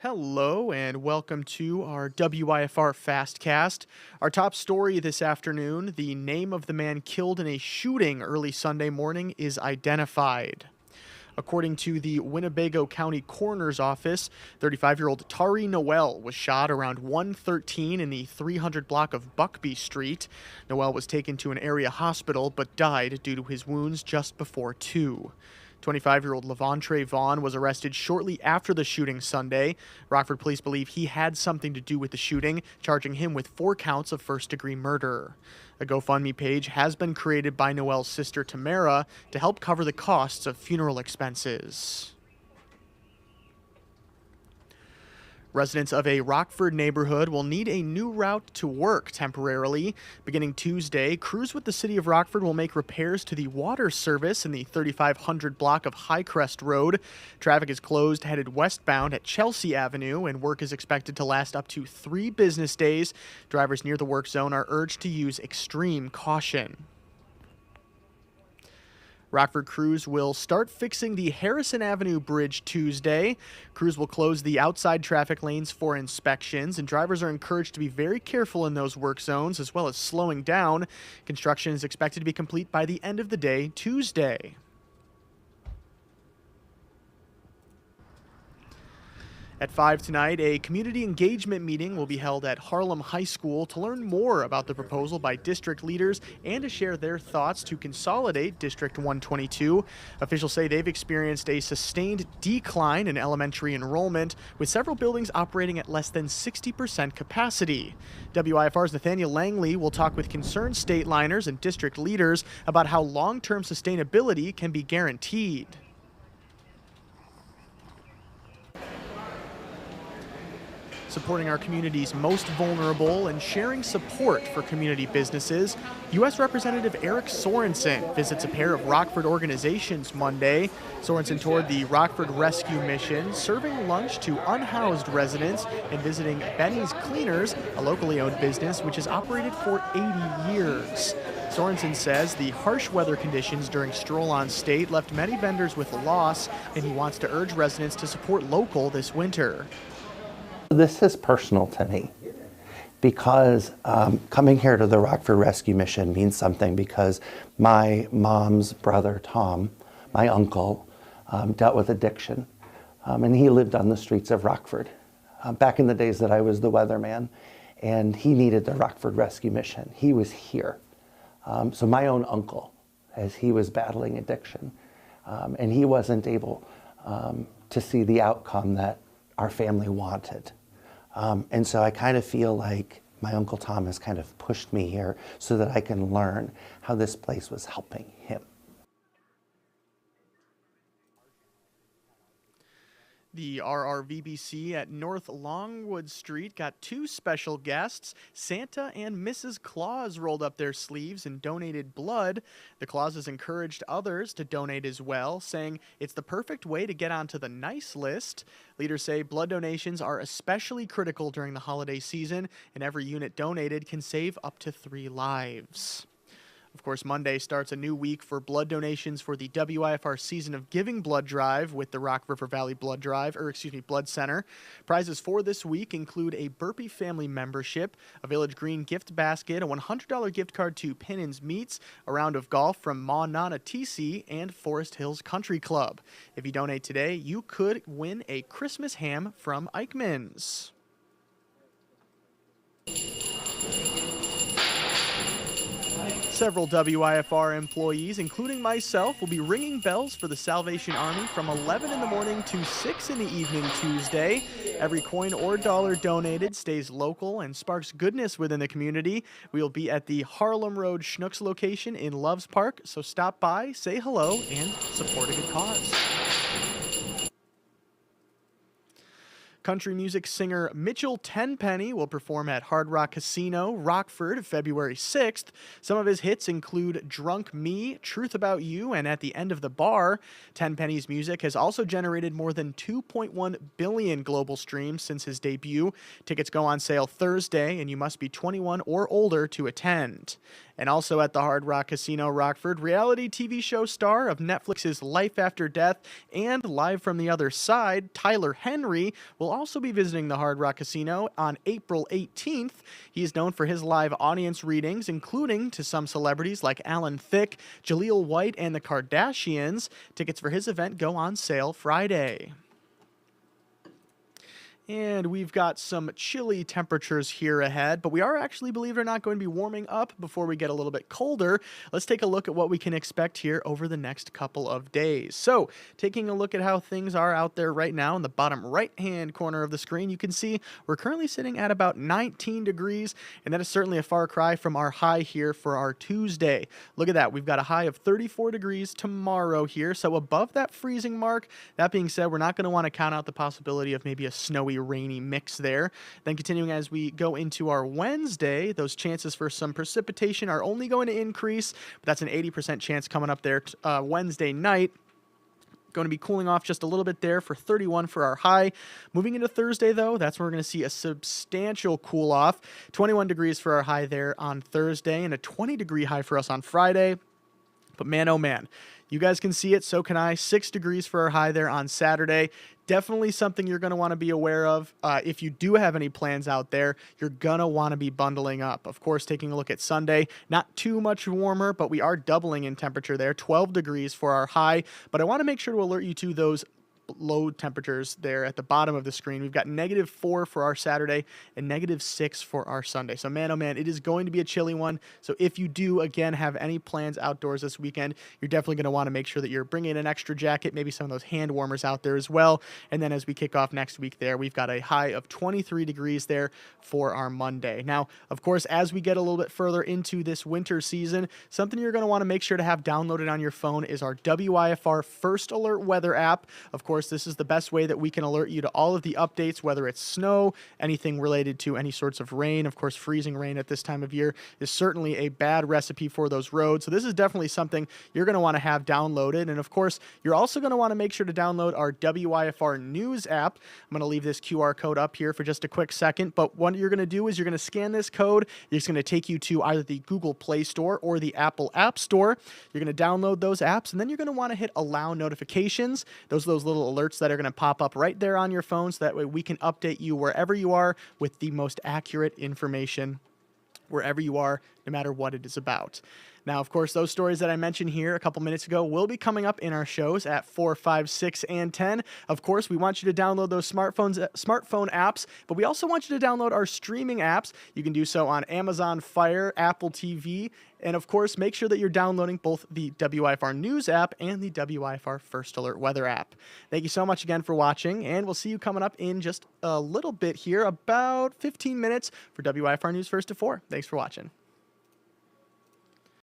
Hello and welcome to our WIFR FastCast. Our top story this afternoon, the name of the man killed in a shooting early Sunday morning is identified. According to the Winnebago County Coroner's Office, 35-year-old Tari Noel was shot around 1:13 in the 300 block of Buckbee St. Noel was taken to an area hospital but died due to his wounds just before 2. 25-year-old Lavontre Vaughn was arrested shortly after the shooting Sunday. Rockford police believe he had something to do with the shooting, charging him with 4 counts of first-degree murder. A GoFundMe page has been created by Noel's sister Tamara to help cover the costs of funeral expenses. Residents of a Rockford neighborhood will need a new route to work temporarily. Beginning Tuesday, crews with the city of Rockford will make repairs to the water service in the 3500 block of Highcrest Rd. Traffic is closed headed westbound at Chelsea Avenue, and work is expected to last up to 3 business days. Drivers near the work zone are urged to use extreme caution. Rockford crews will start fixing the Harrison Avenue Bridge Tuesday. Crews will close the outside traffic lanes for inspections, and drivers are encouraged to be very careful in those work zones, as well as slowing down. Construction is expected to be complete by the end of the day Tuesday. At 5 tonight, a community engagement meeting will be held at Harlem High School to learn more about the proposal by district leaders and to share their thoughts to consolidate District 122. Officials say they've experienced a sustained decline in elementary enrollment, with several buildings operating at less than 60% capacity. WIFR's Nathaniel Langley will talk with concerned state liners and district leaders about how long-term sustainability can be guaranteed. Supporting our community's most vulnerable and sharing support for community businesses, U.S. Representative Eric Sorensen visits a pair of Rockford organizations Monday. Sorensen toured the Rockford Rescue Mission, serving lunch to unhoused residents and visiting Benny's Cleaners, a locally owned business which has operated for 80 years. Sorensen says the harsh weather conditions during Stroll on State left many vendors with a loss, and he wants to urge residents to support local this winter. This is personal to me because coming here to the Rockford Rescue Mission means something, because my mom's brother, Tom, my uncle, dealt with addiction, and he lived on the streets of Rockford back in the days that I was the weatherman, and he needed the Rockford Rescue Mission. He was here. So my own uncle, as he was battling addiction, and he wasn't able to see the outcome that our family wanted. And so I kind of feel like my Uncle Tom has kind of pushed me here so that I can learn how this place was helping him. The RRVBC at North Longwood Street got 2 special guests. Santa and Mrs. Claus rolled up their sleeves and donated blood. The Clauses encouraged others to donate as well, saying it's the perfect way to get onto the nice list. Leaders say blood donations are especially critical during the holiday season, and every unit donated can save up to 3 lives. Of course, Monday starts a new week for blood donations for the WIFR Season of Giving Blood Drive with the Rock River Valley Blood Center. Prizes for this week include a Burpee family membership, a Village Green gift basket, a $100 gift card to Pinnins Meats, a round of golf from Ma Nana TC, and Forest Hills Country Club. If you donate today, you could win a Christmas ham from Eichmann's. Several WIFR employees, including myself, will be ringing bells for the Salvation Army from 11 in the morning to 6 in the evening Tuesday. Every coin or dollar donated stays local and sparks goodness within the community. We will be at the Harlem Road Schnucks location in Loves Park, so stop by, say hello, and support a good cause. Country music singer Mitchell Tenpenny will perform at Hard Rock Casino, Rockford, February 6th. Some of his hits include Drunk Me, Truth About You, and At the End of the Bar. Tenpenny's music has also generated more than 2.1 billion global streams since his debut. Tickets go on sale Thursday, and you must be 21 or older to attend. And also at the Hard Rock Casino, Rockford, reality TV show star of Netflix's Life After Death and Live from the Other Side, Tyler Henry, will will also be visiting the Hard Rock Casino on April 18th. He is known for his live audience readings, including to some celebrities like Alan Thicke, Jaleel White, and the Kardashians. Tickets for his event go on sale Friday. And we've got some chilly temperatures here ahead, but we are actually, believe it or not, going to be warming up before we get a little bit colder. Let's take a look at what we can expect here over the next couple of days. So, taking a look at how things are out there right now in the bottom right-hand corner of the screen, you can see we're currently sitting at about 19 degrees, and that is certainly a far cry from our high here for our Tuesday. Look at that. We've got a high of 34 degrees tomorrow here, so above that freezing mark. That being said, we're not going to want to count out the possibility of maybe a snowy, rainy mix there. Then continuing as we go into our Wednesday, those chances for some precipitation are only going to increase, but that's an 80% chance coming up there Wednesday night. Going to be cooling off just a little bit there for 31 for our high. Moving into Thursday, though, that's when we're going to see a substantial cool off. 21 degrees for our high there on Thursday and a 20-degree high for us on Friday. But man, oh man, you guys can see it, so can I. 6 degrees for our high there on Saturday. Definitely something you're going to want to be aware of. If you do have any plans out there, you're going to want to be bundling up. Of course, taking a look at Sunday, not too much warmer, but we are doubling in temperature there. 12 degrees for our high. But I want to make sure to alert you to those low temperatures there at the bottom of the screen. We've got -4 for our Saturday and -6 for our Sunday. So man, oh man, it is going to be a chilly one. So if you do, again, have any plans outdoors this weekend, you're definitely going to want to make sure that you're bringing an extra jacket, maybe some of those hand warmers out there as well. And then as we kick off next week there, we've got a high of 23 degrees there for our Monday. Now, of course, as we get a little bit further into this winter season, something you're going to want to make sure to have downloaded on your phone is our WIFR First Alert weather app. Of course, this is the best way that we can alert you to all of the updates, whether it's snow, anything related to any sorts of rain. Of course, freezing rain at this time of year is certainly a bad recipe for those roads. So this is definitely something you're going to want to have downloaded. And of course, you're also going to want to make sure to download our WIFR News app. I'm going to leave this QR code up here for just a quick second. But what you're going to do is you're going to scan this code. It's going to take you to either the Google Play Store or the Apple App Store. You're going to download those apps, and then you're going to want to hit Allow Notifications. Those little alerts that are going to pop up right there on your phone, so that way we can update you wherever you are with the most accurate information wherever you are, no matter what it is about. Now, of course, those stories that I mentioned here a couple minutes ago will be coming up in our shows at 4, 5, 6, and 10. Of course, we want you to download those smartphone apps, but we also want you to download our streaming apps. You can do so on Amazon Fire, Apple TV, and of course, make sure that you're downloading both the WIFR News app and the WIFR First Alert Weather app. Thank you so much again for watching, and we'll see you coming up in just a little bit here, about 15 minutes for WIFR News First to 4. Thanks for watching.